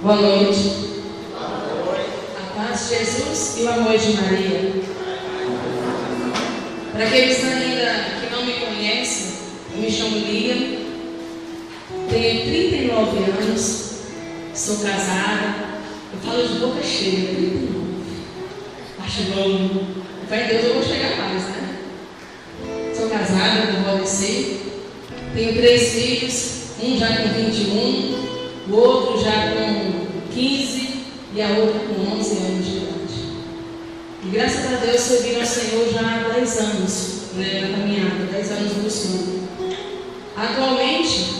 Boa noite. A paz de Jesus e o amor de Maria. Para aqueles ainda que não me conhecem, eu me chamo Lia, tenho 39 anos, sou casada, eu falo de boca cheia, 39. Acho bom. Fé em Deus eu vou chegar mais, né? Sou casada, não vou descer. Tenho 3 filhos, um já com 21, o outro já com 15 e a outra com 11 anos de idade. E graças a Deus servi ao Senhor já há 10 anos, né, na caminhada, 10 anos buscando. Atualmente,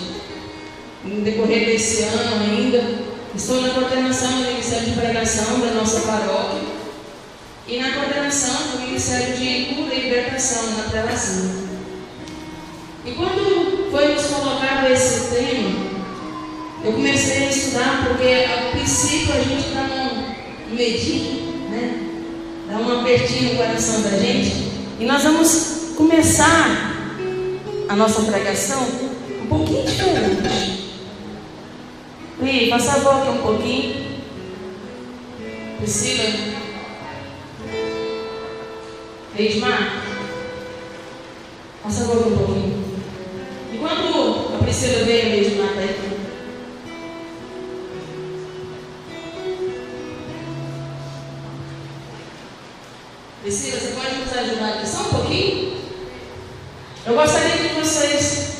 no decorrer desse ano ainda, estou na coordenação do Ministério de Pregação da nossa paróquia e na coordenação do Ministério de Cura e Libertação na Telazinha. E quando foi nos colocado esse tema, eu comecei a estudar, porque a princípio a gente dá um medinho, né? Dá um apertinho no coração da gente. E nós vamos começar a nossa pregação um pouquinho diferente. Pri, passa a boca um pouquinho. Priscila. Edmar, passa a boca um pouquinho. Enquanto a Priscila veio, Edmar está aqui. Priscila, você pode nos ajudar aqui só um pouquinho? Eu gostaria que vocês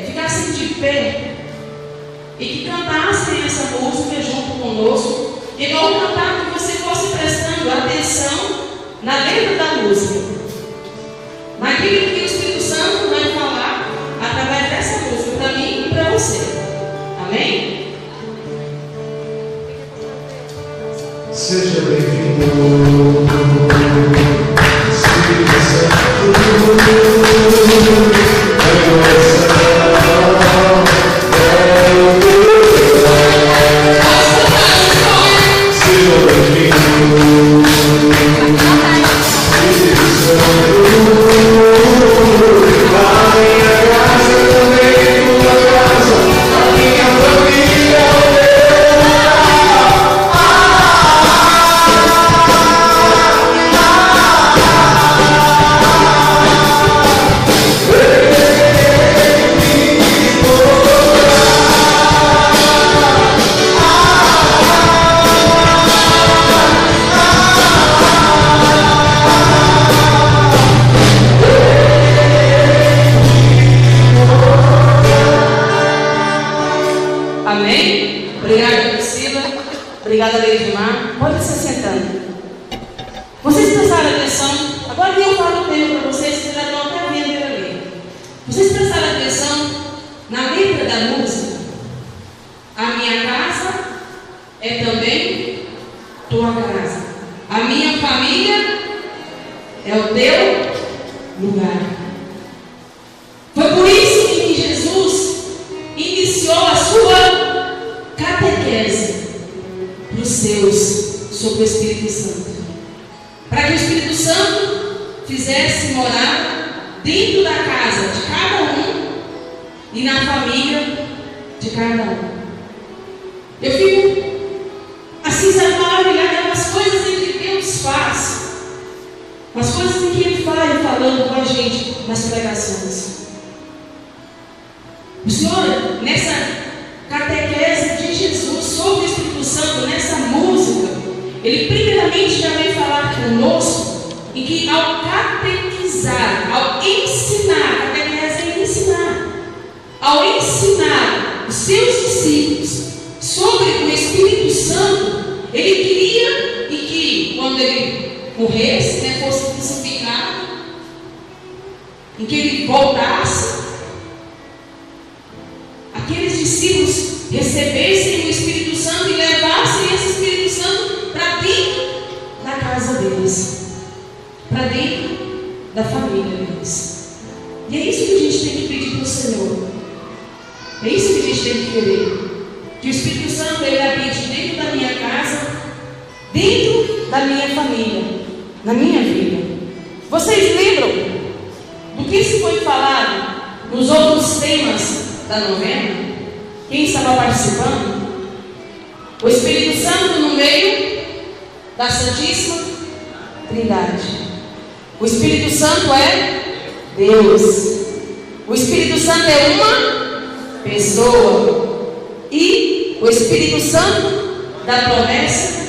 ficassem de pé e que cantassem essa música junto conosco, e ao cantar que você fosse prestando atenção na letra da música, naquilo que o Espírito Santo vai falar através dessa música para mim e para você. Amém? Seja bem-vindo, Espírito Santo. Obrigada, Edmar. Pode se sentando. Vocês prestaram atenção? Agora que eu falo o tema para vocês, vocês já estão até vendo ele ali. Vocês prestaram atenção na letra da música? A minha casa é também tua casa. A minha família é o teu lugar. Foi por isso que Jesus iniciou a sua catequese para os seus sobre o Espírito Santo, para que o Espírito Santo fizesse morar dentro da casa de cada um e na família de cada um. Eu fico assim maravilhada com as coisas em que Deus faz, com as coisas em que Ele vai falando com a gente nas pregações. O Senhor, nessa catequese de Jesus sobre o Espírito Santo, nessa música, Ele primeiramente já vem falar conosco em que ao catequizar, ao ensinar, a catequese é ensinar, ao ensinar os seus discípulos sobre o Espírito Santo, Ele queria e que quando Ele morresse, fosse crucificado, em que Ele voltasse, aqueles discípulos recebessem o Espírito Santo e levassem esse Espírito Santo para dentro da casa deles, para dentro da família deles. E é isso que a gente tem que pedir para o Senhor. É isso que a gente tem que querer. Que o Espírito Santo ele habite dentro da minha casa, dentro da minha família, na minha vida. Vocês lembram do que se foi falado nos outros temas da novena? Quem estava participando? O Espírito Santo no meio da Santíssima Trindade. O Espírito Santo é Deus. O Espírito Santo é uma pessoa. E o Espírito Santo da promessa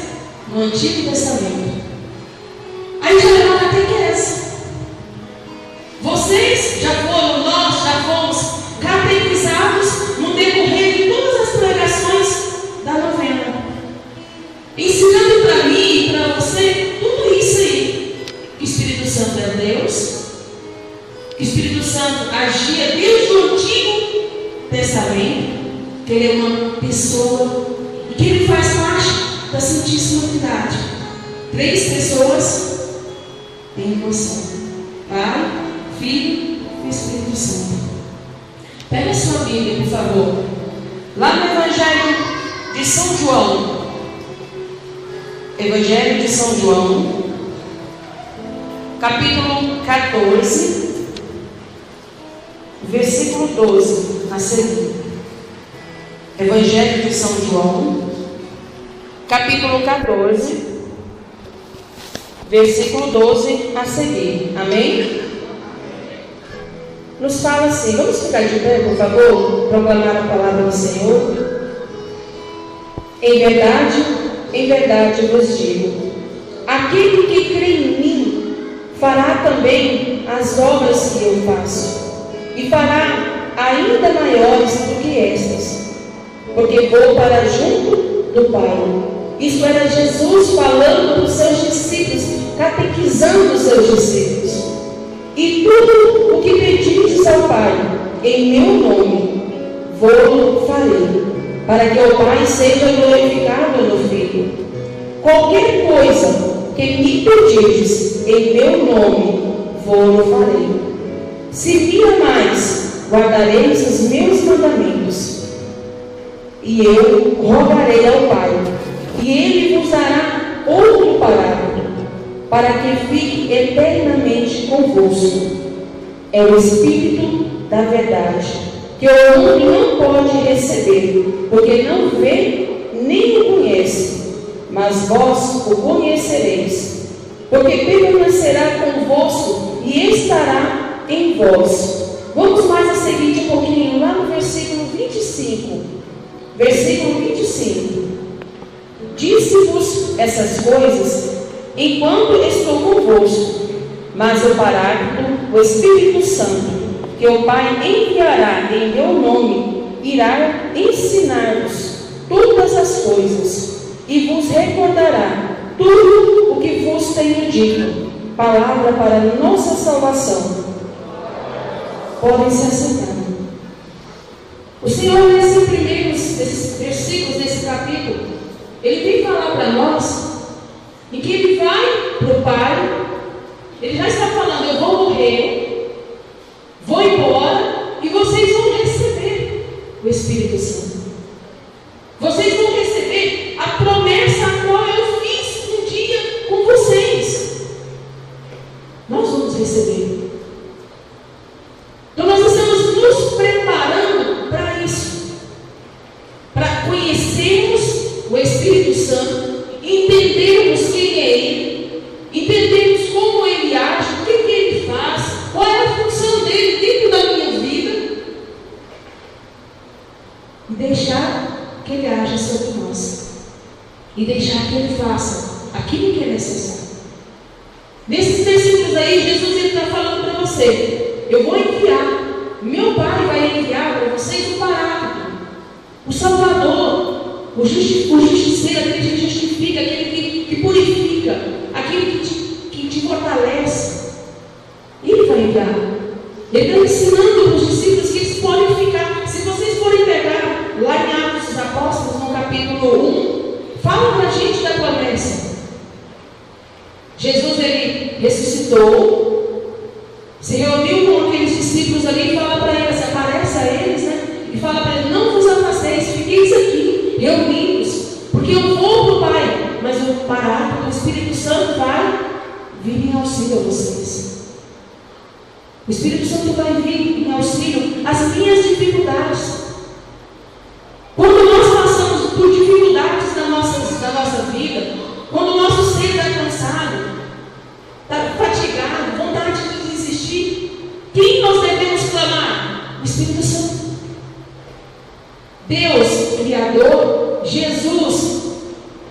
no Antigo Testamento. Aí já levanta até que essa. Vocês já foram, nós já fomos catequizados no decorrer de todas as pregações da novena, ensinando para mim e para você tudo isso aí. Que o Espírito Santo é Deus, que o Espírito Santo agia desde o Antigo Testamento, que ele é uma pessoa e que ele faz parte da Santíssima Trindade. 3 pessoas em emoção: Pai, Filho e Espírito Santo. Pega a sua Bíblia, por favor, lá no Evangelho de São João. Evangelho de São João, capítulo 14, versículo 12 a seguir. Evangelho de São João, capítulo 14, versículo 12 a seguir. Amém? Nos fala assim, vamos ficar de pé, por favor, proclamar a palavra do Senhor. Em verdade vos digo, aquele que crê em mim fará também as obras que eu faço, e fará ainda maiores do que estas, porque vou para junto do Pai. Isto era Jesus falando para os seus discípulos, catequizando os seus discípulos. E tudo o que pedirdes ao Pai, em meu nome, vou farei, para que o Pai seja glorificado no Filho. Qualquer coisa que me pedirdes, em meu nome, vou farei. Se me amais, guardareis os meus mandamentos. E eu rogarei ao Pai, e Ele vos dará outro Paráclito, para que fique eternamente convosco. É o Espírito da verdade, que o mundo não pode receber, porque não vê nem o conhece, mas vós o conhecereis, porque permanecerá convosco e estará em vós. Vamos mais a seguir um pouquinho, lá no versículo 25. Versículo 25. Disse-vos essas coisas enquanto estou convosco, mas o Paráclito, o Espírito Santo, que o Pai enviará em meu nome, irá ensinar-vos todas as coisas, e vos recordará tudo o que vos tenho dito. Palavra para nossa salvação. Podem se assentar. O Senhor, nesses primeiros versículos desse capítulo, Ele vem falar para nós em que Ele vai para o Pai. Ele já está falando: eu vou morrer, vou embora, e vocês vão receber o Espírito Santo. Vocês vão receber a promessa a qual eu fiz um dia com vocês. Nós vamos receber. Então nós estamos nos preparando para isso, para conhecermos o Espírito Santo, entendermos quem é Ele, entendermos como Ele age, o que Ele faz, qual é a função dele dentro da minha vida, e deixar que Ele haja sobre nós, e deixar que Ele faça aquilo que é necessário. Nesses versículos aí, Jesus está falando para você: eu vou enviar, meu Pai vai enviar para vocês o Paráclito, o Salvador, o justiceiro, aquele que justifica, aquele que purifica, aquele que te fortalece. Ele vai enviar. Ele está ensinando para os discípulos que eles podem ficar. Se vocês forem pegar lá em Atos dos Apóstolos, no capítulo 1, fala para a gente da promessa. Jesus, ele ressuscitou, se reuniu com aqueles discípulos ali e fala para eles, aparece a eles, né? E fala para eles: não vos afasteis, fiqueis aqui, reunidos, porque eu vou para o Pai, mas o Paráclito, o Espírito Santo, vai vir em auxílio a vocês. O Espírito Santo vai vir em auxílio às minhas dificuldades. Quando nós passamos por dificuldades na na nossa vida, quando o nosso ser está cansado, está fatigado, vontade de desistir, quem nós devemos clamar? O Espírito Santo. Deus, Criador, Jesus,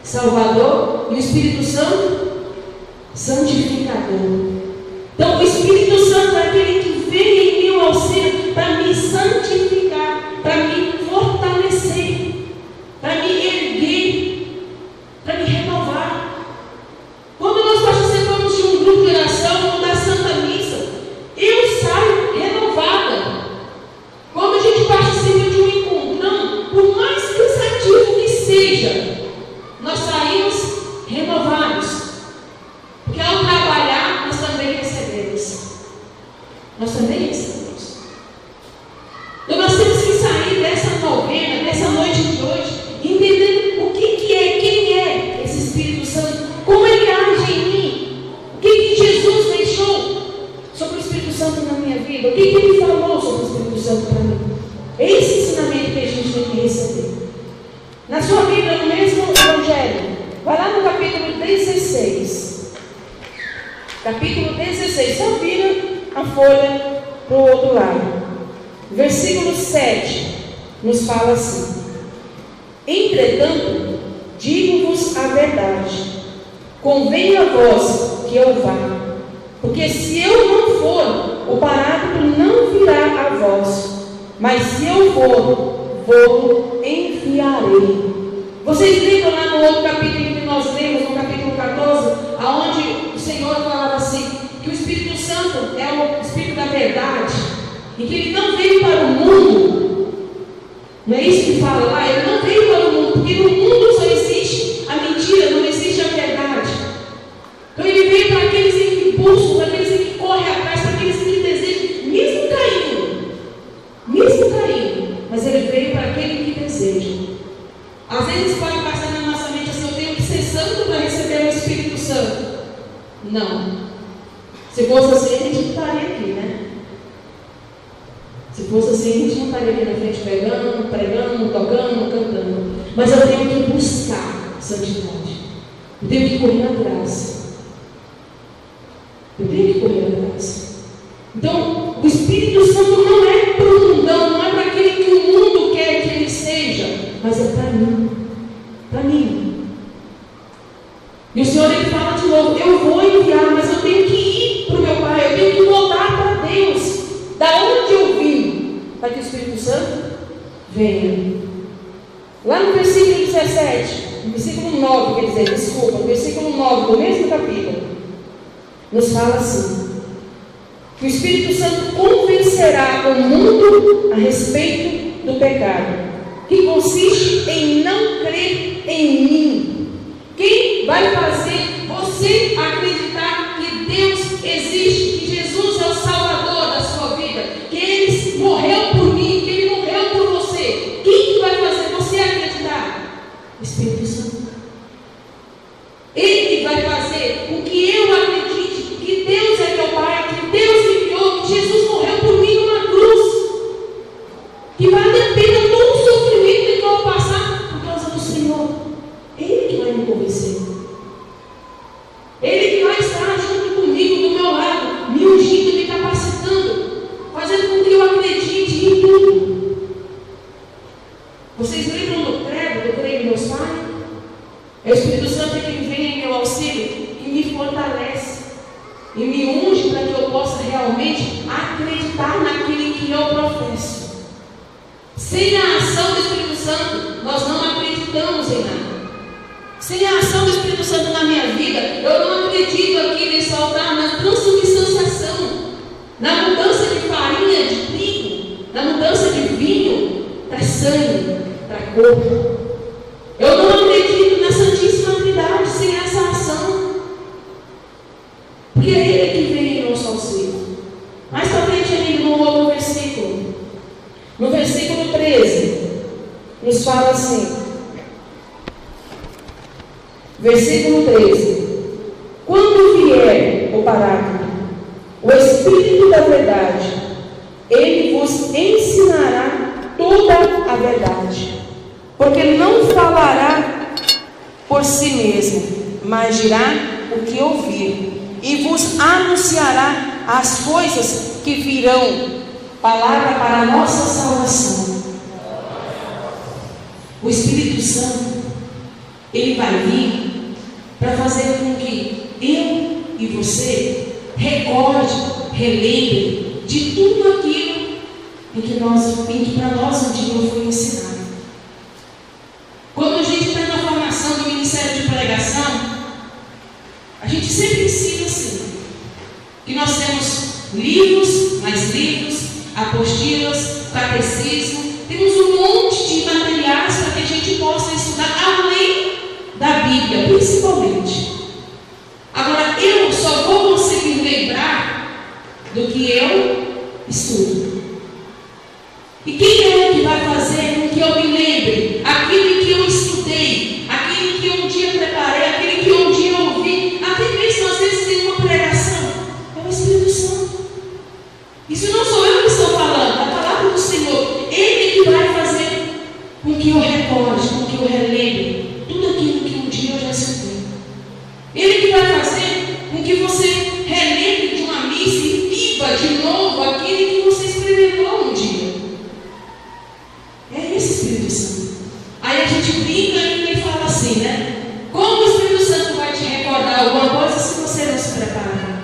Salvador, e o Espírito Santo, Santificador. Então, o Espírito Santo é aquele que vem em meu auxílio para me santificar, para me fortalecer, para me erguer, para me renovar. Quando nós participamos de um grupo de oração ou da Santa Missa, eu saio renovada. Quando a gente participa de um encontrão, por mais cansativo que seja, nós saímos renovados. Porque ao trabalhar, nós também recebemos. Nós também recebemos. Então nós temos que sair dessa novena, dessa noite de hoje, entendendo o que é, quem é esse Espírito Santo, como ele age em mim, o que Jesus deixou sobre o Espírito Santo na minha vida, o que ele falou sobre o Espírito Santo para mim. É esse ensinamento que a gente tem que receber. Na sua Bíblia, no mesmo Evangelho, vai lá no capítulo 16. Capítulo 16, só vira a folha para o outro lado. Versículo 7 nos fala assim: entretanto, digo-vos a verdade, convém a vós que eu vá, porque se eu não for, o Paráclito não virá a vós, mas se eu for, vou enviarei. Vocês lembram lá no outro capítulo que nós lemos, no capítulo 14, aonde o Senhor falava assim, que o Espírito Santo é o Espírito da verdade, e que ele não veio para o mundo, não é isso que fala lá? Ele não veio para o mundo, porque no mundo só existe a mentira, não existe a verdade. Então ele veio para aqueles que buscam, para aqueles que correm atrás, para aqueles que desejam, mesmo caindo, mas ele veio para aquele que deseja. Às vezes pode passar na nossa mente assim, eu tenho que ser santo para receber o Espírito Santo. Não. Se fosse assim, a gente não estaria aqui, né? Se fosse assim, a gente não estaria aqui na frente pregando, tocando, cantando. Mas eu tenho que buscar santidade. Eu tenho que correr atrás. Então, o Espírito Santo não é para o mundão, não é para aquele que o mundo quer que ele seja, mas é para mim. Para mim. E o Senhor ele fala de novo, eu vou enviar, mas eu tenho que ir para o meu Pai, eu tenho que voltar para Deus. Da onde eu vim? Para que o Espírito Santo venha. Lá no versículo 17, no versículo 9, quer dizer, desculpa, no versículo 9 do mesmo capítulo, nos fala assim, que o Espírito Santo convencerá o mundo a respeito do pecado, que consiste em não crer em mim. Quem vai fazer você acreditar que Deus existe, que Jesus é o Salvador da sua vida, que Ele morreu por mim, que Ele morreu por você? Quem vai fazer você acreditar? O Espírito Santo. Ele vai fazer com que eu acredite que Deus é meu Pai, que Deus me criou, que Jesus morreu por mim numa cruz, que vale a pena todo o sofrimento que eu vou passar por causa do Senhor. Ele que vai me convencer. Ele que vai estar junto comigo, do meu lado, me ungindo, me capacitando, fazendo com que eu acredite em tudo. Vocês lembram do credo, do creio em Deus Pai? É o Espírito Santo que vem em meu auxílio e me fortalece e me unge para que eu possa realmente acreditar naquilo que eu professo. Sem a ação do Espírito Santo, nós não acreditamos em nada. Sem a ação do Espírito Santo na minha vida, eu não acredito aqui nesse altar na transubstanciação, na mudança de farinha, de trigo, na mudança de vinho para sangue, para corpo. Eu não acredito na Santíssima Trindade sem essa ação, porque é Ele que vem em nosso auxílio. Mais para frente ainda no outro versículo, no versículo 13, nos fala assim, versículo 13: quando vier o Paráclito, o Espírito da verdade, ele vos ensinará toda a verdade, porque não falará por si mesmo, mas dirá o que ouvir, e vos anunciará as coisas que virão, palavra para a nossa salvação. O Espírito Santo, ele vai vir para fazer com que eu e você recorde, relembre de tudo aquilo em que para nós um dia foi ensinado. Quando a gente está na formação do Ministério de Pregação, a gente sempre ensina assim, que nós temos livros, mais livros, apostilas, catecismo, temos um monte de materiais para que a gente possa estudar além da Bíblia, principalmente. Agora, eu só vou conseguir lembrar do que eu estudo. E quem é que vai fazer com que eu me lembre aquilo que eu estudei, aquilo que um dia preparei, aquilo que um dia ouvi, até mesmo às vezes em uma pregação? É o Espírito Santo. Isso não sou eu que estou falando, é a palavra do Senhor. Ele que vai fazer com que eu recorde, com que eu relembre tudo aquilo que um dia eu já estudei. Ele que vai fazer com que você relembre de uma missa e viva de novo aquilo que você experimentou um dia. É esse Espírito Santo. Aí a gente brinca e fala assim, né? Como o Espírito Santo vai te recordar alguma coisa se você não se prepara?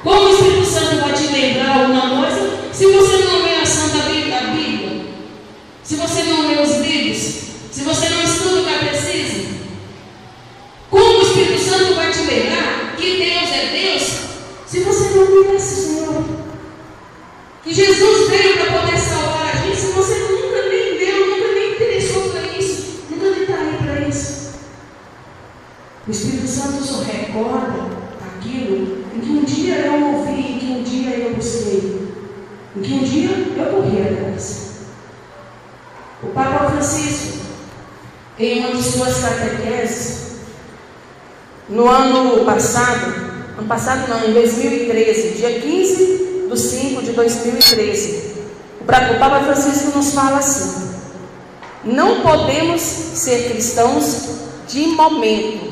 Como o Espírito Santo vai te lembrar alguma coisa se você não lê a Santa Bíblia, se você não lê os livros, se você não estuda o catecismo? Como o Espírito Santo vai te lembrar que Deus é Deus se você não conhece o Senhor? Que Jesus veio para poder salvar a gente se você nunca nem leu, nunca nem interessou para isso, nunca nem está aí para isso? O Espírito Santo só recorda aquilo em que um dia eu ouvi, em que um dia eu busquei, em que um dia eu corri atrás. O Papa Francisco, em uma de suas catequeses, no ano passado não, em 2013, dia 15/5/2013, o Papa Francisco nos fala assim: não podemos ser cristãos de momento,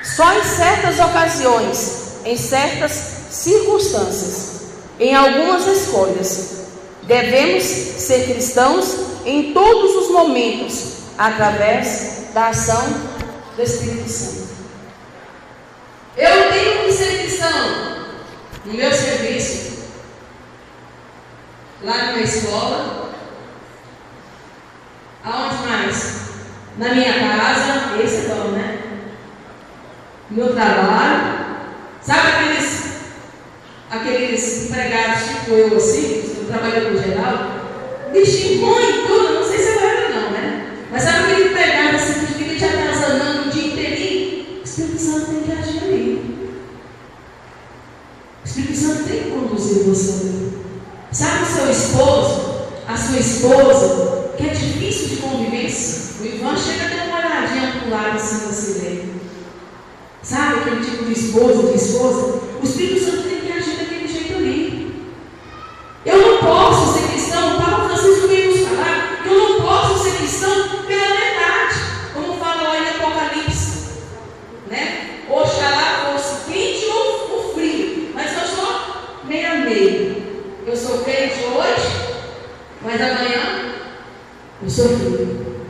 só em certas ocasiões, em certas circunstâncias, em algumas escolhas. Devemos ser cristãos em todos os momentos, através da ação do Espírito Santo. Eu tenho que ser cristão no meu serviço, lá na minha escola, aonde mais? Na minha casa, esse é bom, né? No meu trabalho, sabe aqueles empregados tipo eu assim, trabalhando no geral, bichinho ruim, tudo, não sei se agora não, né? Mas sabe aquele empregado assim que fica te atazanando o dia inteirinho? O Espírito Santo tem que agir ali. O Espírito Santo tem que conduzir você. Sabe o seu esposo, a sua esposa, que é difícil de convivência? O Ivan chega a ter uma olhadinha pro lado assim, você vê. Sabe aquele tipo de esposa, de esposa? O Espírito Santo tem que agir daquele jeito ali. Eu não posso ser cristão, o Papa Francisco veio nos falar, eu não posso ser cristão pela metade, como fala lá em Apocalipse, né? Oxalá fosse quente ou frio, mas eu sou meio a meio. Eu sou crente hoje, mas amanhã eu sou frio.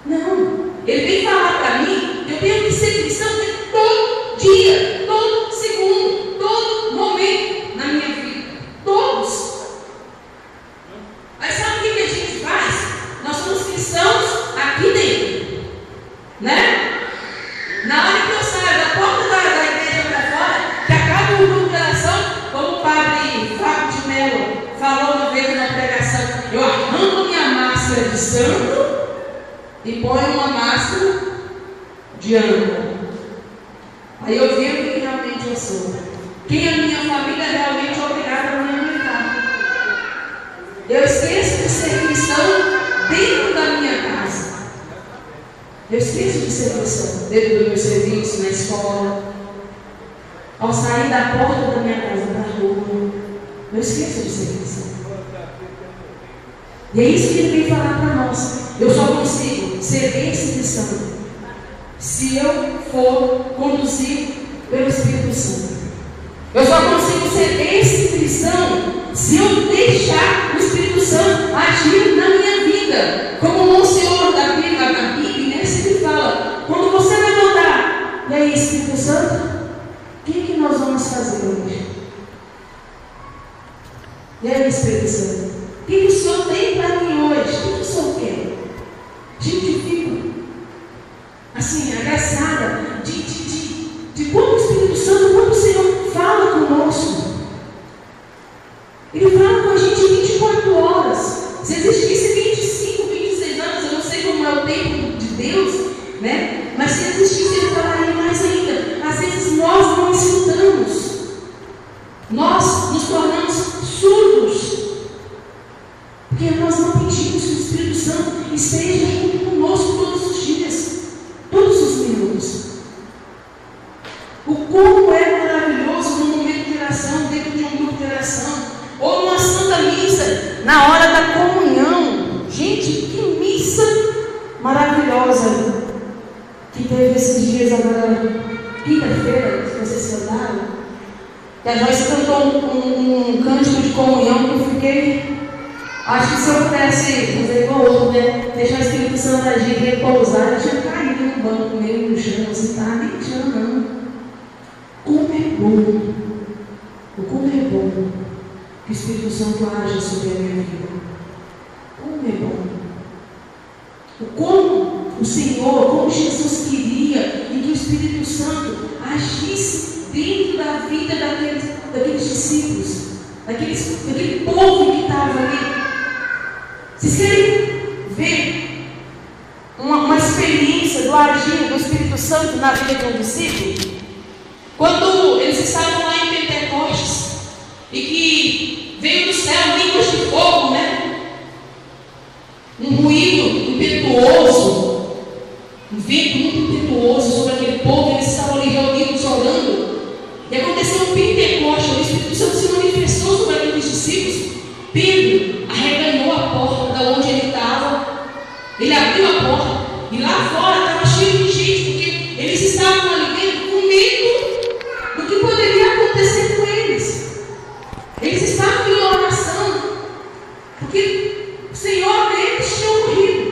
Não, ele vem falar para mim que eu tenho que ser cristão todo dia, todo segundo, todo momento na minha vida, todos. Mas sabe o que a gente faz? Nós somos cristãos aqui dentro, né? Na hora que eu saio da porta da igreja para fora, que acaba o grupo de oração, como o padre Fábio de Mello falou uma vez na pregação, eu arranco minha máscara de santo e ponho uma máscara de âncora. Aí eu vejo quem realmente eu sou, quem a minha família realmente é obrigada a me aguentar. Eu esqueço de ser cristão dentro da minha casa. Eu esqueço de ser cristão dentro do meu serviço, na escola. Ao sair da porta da minha casa para a rua, eu esqueço de ser cristão. E é isso que ele vem falar para nós. Eu só consigo ser esse cristão se eu for conduzido pelo Espírito Santo. Eu só consigo ser esse cristão se eu deixar o Espírito Santo agir na minha vida. Como o Senhor da Bíblia, né, sempre fala, quando você levantar, e aí, Espírito Santo, o que nós vamos fazer hoje? E aí, Espírito Santo, o que o Senhor tem para mim hoje? O que o Senhor quer? Gente, fica assim, agraciada de como o Espírito Santo, como o Senhor fala conosco. Ele fala com a gente 24 horas. Se existisse 25, 26 anos, eu não sei como é o tempo de Deus, né? Mas se existisse, ele falaria mais ainda. Às vezes nós não escutamos. Nós nos tornamos surdos. Porque nós não pedimos que o Espírito Santo esteja junto conosco todos os dias, todos os minutos. O como é maravilhoso no momento de oração, dentro de um grupo de oração, ou numa santa missa, na hora da comunhão. Gente, que missa maravilhosa que teve esses dias agora, quinta-feira, que vocês cantaram. Que a Joyce cantou um cântico de comunhão que eu fiquei. Acho que se eu pudesse fazer igual outro, né? Deixar o Espírito Santo agir, repousar, eu tinha caído no banco, meio no chão, assim, tá? Nem tinha, não. Como é bom, como é bom que o Espírito Santo age sobre a minha vida. Como é bom. Como o Senhor, como Jesus queria e que o Espírito Santo agisse dentro da vida daqueles discípulos, daquele povo que estava ali. Vocês querem ver uma experiência do agir do Espírito Santo na vida de um discípulo? Quando eles estavam lá em Pentecostes e que veio do céu línguas de fogo, né? Um ruído impetuoso, um vento muito impetuoso sobre aquele povo. Eles estavam ali reunidos orando. E aconteceu um Pentecostes, o Espírito Santo se manifestou sobre aqueles discípulos. Pedro arreganhou a porta da onde ele estava. Ele abriu a porta e lá fora estava cheio de gente, porque eles estavam ali dentro com medo do que poderia acontecer com eles. Eles estavam em oração, porque o Senhor deles tinha morrido.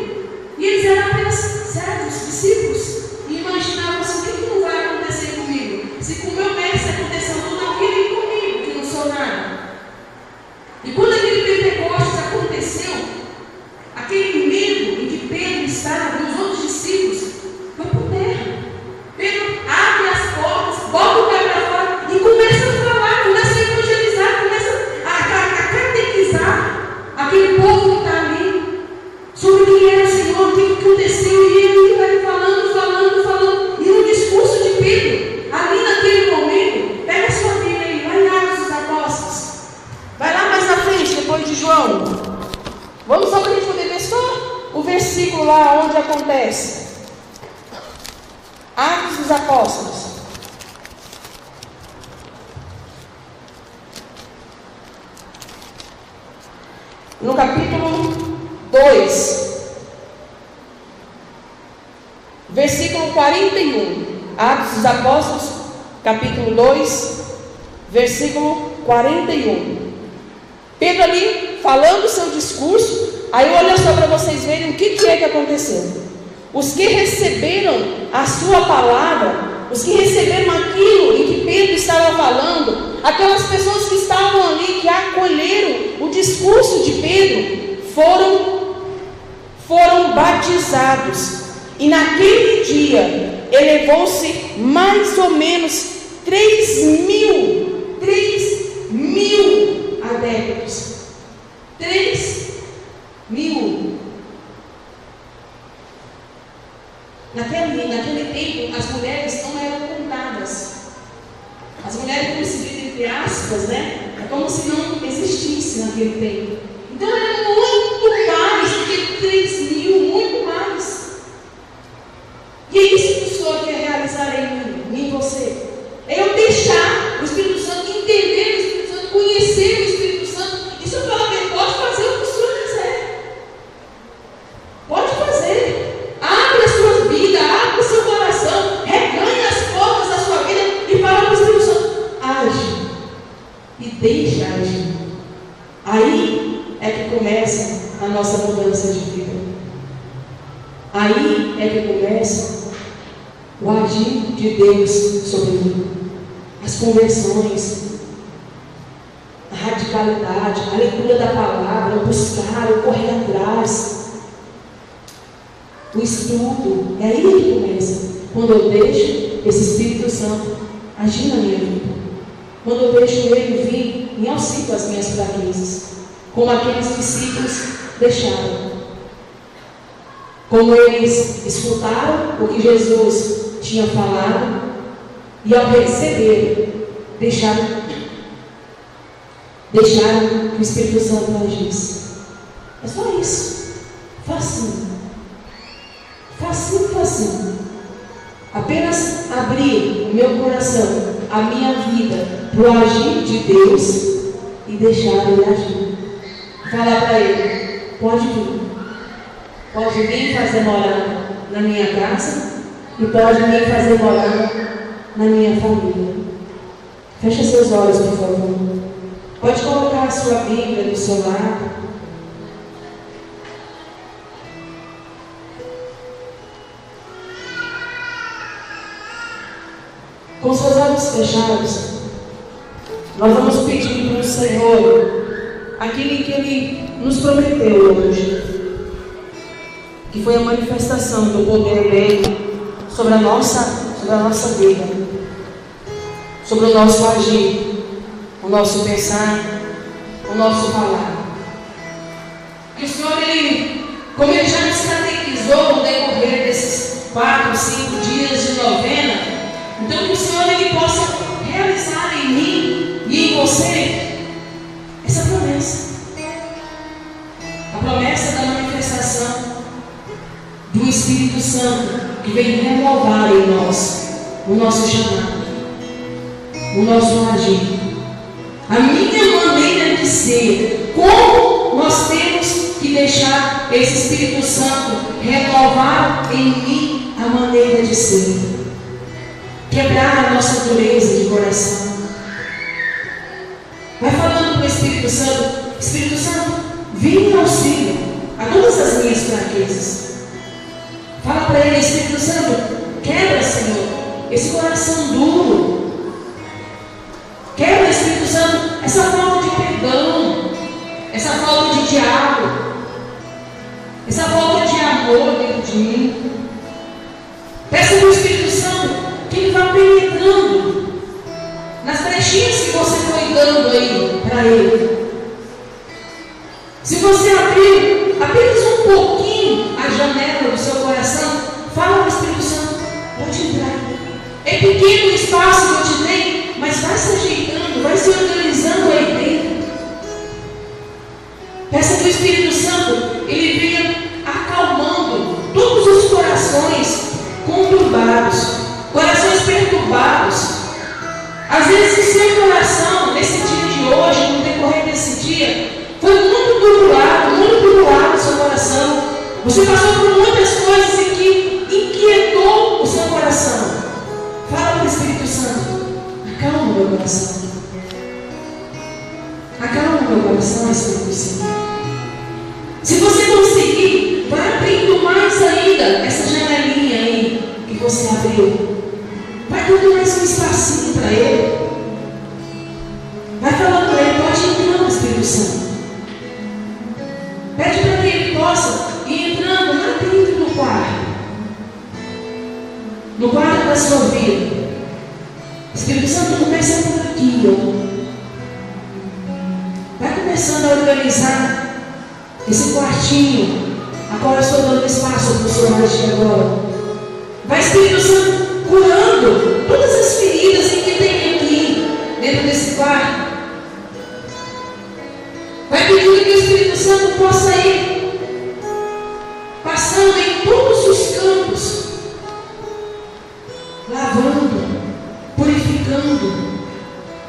E eles eram apenas servos, discípulos. E imaginavam assim: o que não vai acontecer comigo? Se com o meu mestre aconteceu tudo aquilo e comigo, que não sou nada. E quando aquele Pentecostes aconteceu, aquele medo em que Pedro estava e os outros discípulos foi por terra. Pedro abre as portas, bota o pé para fora e começa a falar, começa a evangelizar, começa a catequizar aquele povo que está ali sobre quem era o Senhor, o que aconteceu. E ele vai falando. E no discurso de Pedro, ali naquele momento, pega a sua Bíblia aí, vai em Atos dos Apóstolos. Vai lá mais na frente, depois de João. Vamos só para a gente poder ver só o versículo lá onde acontece. Atos dos Apóstolos. No capítulo 2, versículo 41. Atos dos Apóstolos, capítulo 2, versículo 41. Pedro ali falando o seu discurso. Aí olha só para vocês verem o que é que aconteceu. Os que receberam a sua palavra, os que receberam aquilo em que Pedro estava falando, aquelas pessoas que estavam ali, que acolheram o discurso de Pedro, foram batizados. E naquele dia elevou-se mais ou menos 3 mil adeptos. 3 mil. Naquele tempo, as mulheres não eram contadas. As mulheres, como se diz entre aspas, né? É como se não existisse naquele tempo. Então era muito mais do que 3 mil, muito mais. E é isso que o Senhor quer realizar em mim, em você. É eu deixar o Espírito Santo, entender o Espírito Santo, conhecer o Espírito Santo. E se eu falar que ele pode fazer o que o Senhor quiser. Pode fazer. Abre a sua vida, abre o seu coração. deixa agir. Aí é que começa a nossa mudança de vida. Aí é que começa o agir de Deus sobre mim. As conversões, a radicalidade, a leitura da palavra, o buscar, o correr atrás, o estudo. É aí que começa. Quando eu deixo esse Espírito Santo agir na minha vida. Quando eu deixo ele vir em auxílio às minhas fraquezas. Como aqueles discípulos deixaram. Como eles escutaram o que Jesus tinha falado e ao receber, deixaram que o Espírito Santo agisse. É só isso. Facinho. Facinho, facinho. Apenas abrir o meu coração, a minha vida, para o agir de Deus e deixar Ele agir. Falar para Ele: pode vir. Pode vir fazer morada na minha casa e pode vir fazer morada na minha família. Feche seus olhos, por favor. Pode colocar a sua Bíblia do seu lado. Com seus olhos fechados, nós vamos pedir para o Senhor aquilo que Ele nos prometeu hoje, que foi a manifestação do poder dele sobre a nossa vida, sobre o nosso agir, o nosso pensar, o nosso falar. Que o Senhor, como Ele já nos catequizou no decorrer desses 4, 5 dias de novena, então que o Senhor Ele possa realizar em mim e em você essa promessa. A promessa da manifestação do Espírito Santo que vem renovar em nós o nosso chamado, o nosso agir, a minha maneira de ser. Como nós temos que deixar esse Espírito Santo renovar em mim a maneira de ser, quebrar a nossa dureza de coração. Vai falando para o Espírito Santo: Espírito Santo, vem em auxílio a todas as minhas fraquezas. Fala para Ele: Espírito Santo, quebra, Senhor, esse coração duro. Quebra, Espírito Santo, essa falta de perdão, essa falta de diálogo, essa falta de amor dentro de mim. Peça para o Espírito Santo que Ele vá penetrando nas brechinhas que você foi dando aí para Ele. Se você abrir apenas um pouquinho a janela do seu coração, fala ao Espírito Santo: pode entrar. É pequeno o espaço que eu te dei, mas vai se ajeitando, vai se organizando aí dentro. Peça que o Espírito Santo Ele venha acalmando todos os corações conturbados, corações perturbados. Às vezes o seu coração, nesse dia de hoje, no decorrer desse dia, foi muito turbulado o seu coração. Você passou por muitas coisas e que inquietou o seu coração. Fala para o Espírito Santo: acalma o meu coração. Acalma o meu coração, Espírito Santo. Se você conseguir, vai abrindo mais ainda essa janelinha aí que você abriu. Vai dando mais um espacinho para Ele. Vai falando para Ele: pode entrar, Espírito Santo. Pede para que Ele possa ir entrando lá dentro do quarto. No quarto da sua vida. Espírito Santo, começa por aqui, ó. Vai começando a organizar esse quartinho. Agora eu estou dando espaço para o Senhor agir agora. Vai, Espírito Santo, curando todas as feridas em que tem aqui, dentro desse quarto. Vai pedindo que o Espírito Santo possa ir passando em todos os campos, lavando, purificando,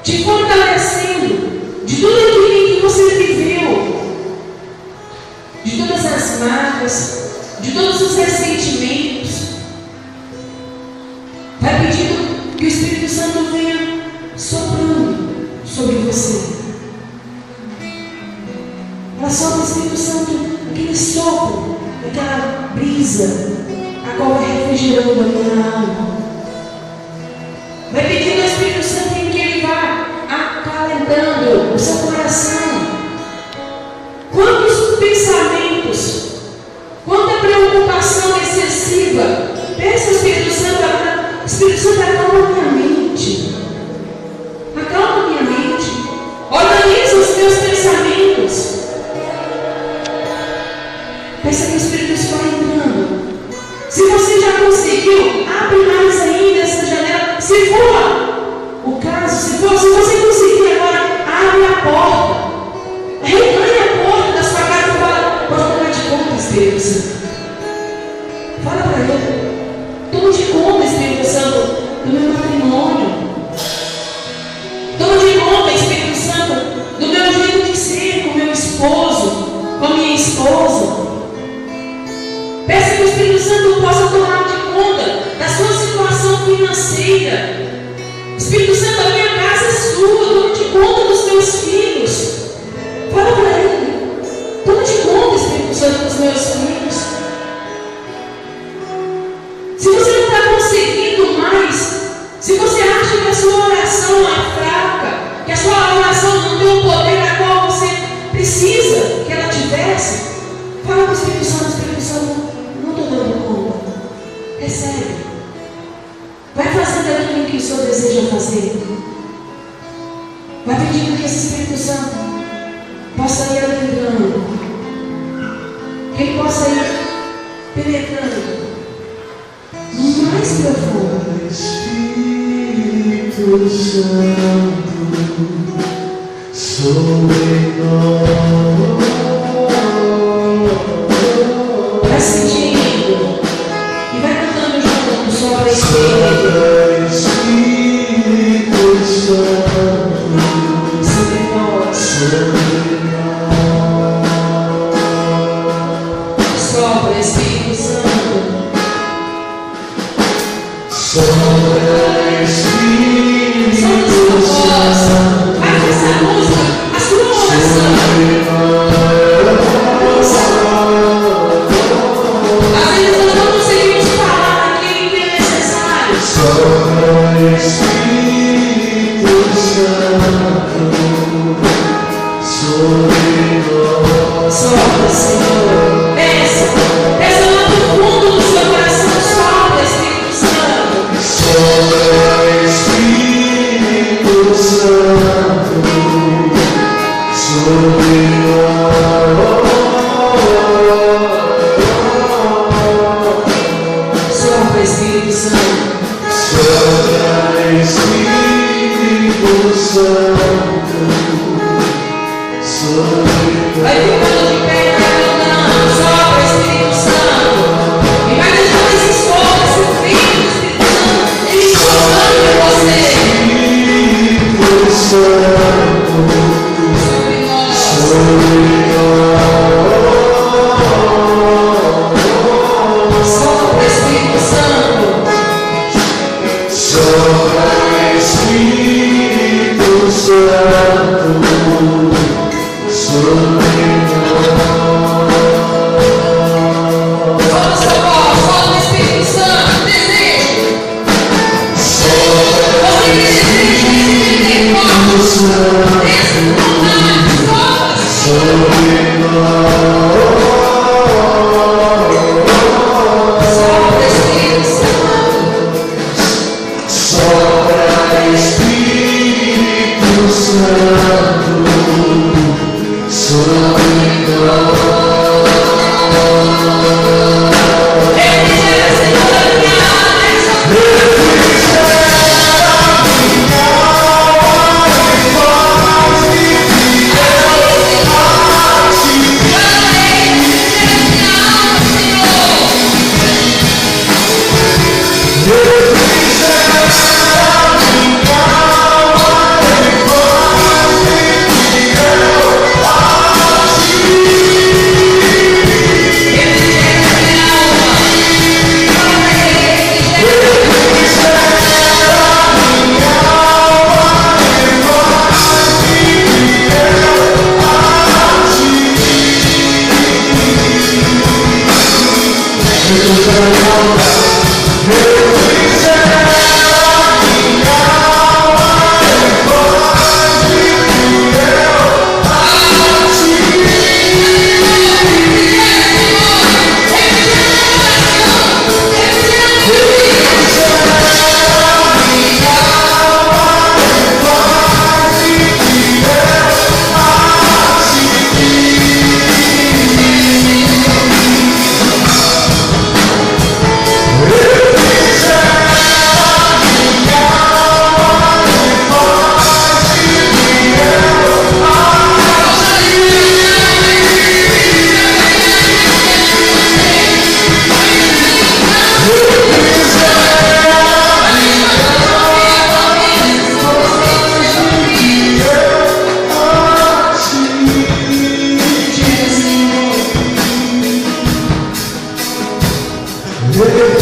te fortalecendo de tudo aquilo que você viveu, de todas as marcas, de todos os ressentimentos. Vai pedindo que o Espírito Santo venha soprando sobre você. qual vai refrigerando a minha alma. Vai pedindo ao Espírito Santo em que Ele vá acalentando o seu coração. Quantos pensamentos, quanta preocupação excessiva. Peça ao Espírito Santo, Espírito Santo, acalma minha mente. Acalma minha mente. Organiza os meus pensamentos. Peça que o Espírito Santo vá entrando. Se você já conseguiu, abre mais ainda essa janela. Se for o caso, se você conseguir agora, abre a porta. Reganha a porta da sua casa e fala: pode tomar de conta, Espírito Santo. Fala para ele. Toma de conta, Espírito Santo, do meu matrimônio. Toma de conta, Espírito Santo, do meu jeito de ser com meu esposo, com a minha esposa. Peça que o Espírito Santo possa tomar de conta da sua situação financeira. Espírito Santo, a minha casa é sua, toma de conta dos meus filhos. Fala para ele. Toma de conta, Espírito Santo, dos meus filhos. Se você não está conseguindo mais, se você acha que a sua oração é fraca, que a sua oração não tem o poder a qual você precisa que ela tivesse, fala para o Espírito Santo: Espírito Santo, não estou dando conta. Recebe. Vai fazendo aquilo que o Senhor deseja fazer. Vai pedindo que esse Espírito Santo possa ir adentrando, que Ele possa ir penetrando no mais profundo. Espírito Santo, sobre nós. Vai sentindo e vai cantando junto sobre Espírito Santo, sobre nós. Sobre Espírito Santo. Sobre Espírito Santo, vai com essa música, a sua oração. Às vezes nós não conseguimos falar aquilo que é necessário. sobre Espírito Santo, sobre nós. Sopra, Senhor. Peça lá no fundo do seu coração. Sopra, Espírito Santo. Sobre Espírito Santo, sobre nós. Sopra, Espírito Santo. Sobre Espírito Santo, sobre Vai ficando de pé e vai cantando. Sopra, Espírito Santo. E vai deixando esse sopro, esse frio do Espírito Santo, ele soprando em você. Espírito Santo, Sobre nós. sobre nós. Sopra, Espírito Santo. Sobre Espírito Santo, sobre nós. Solta sua voz, solta o Espírito Santo. Desejo. Você que deseja receber forte. Essa vontade, solta. Sobre nós. Sopra, Espírito Santo. Sobre Espírito Santo, With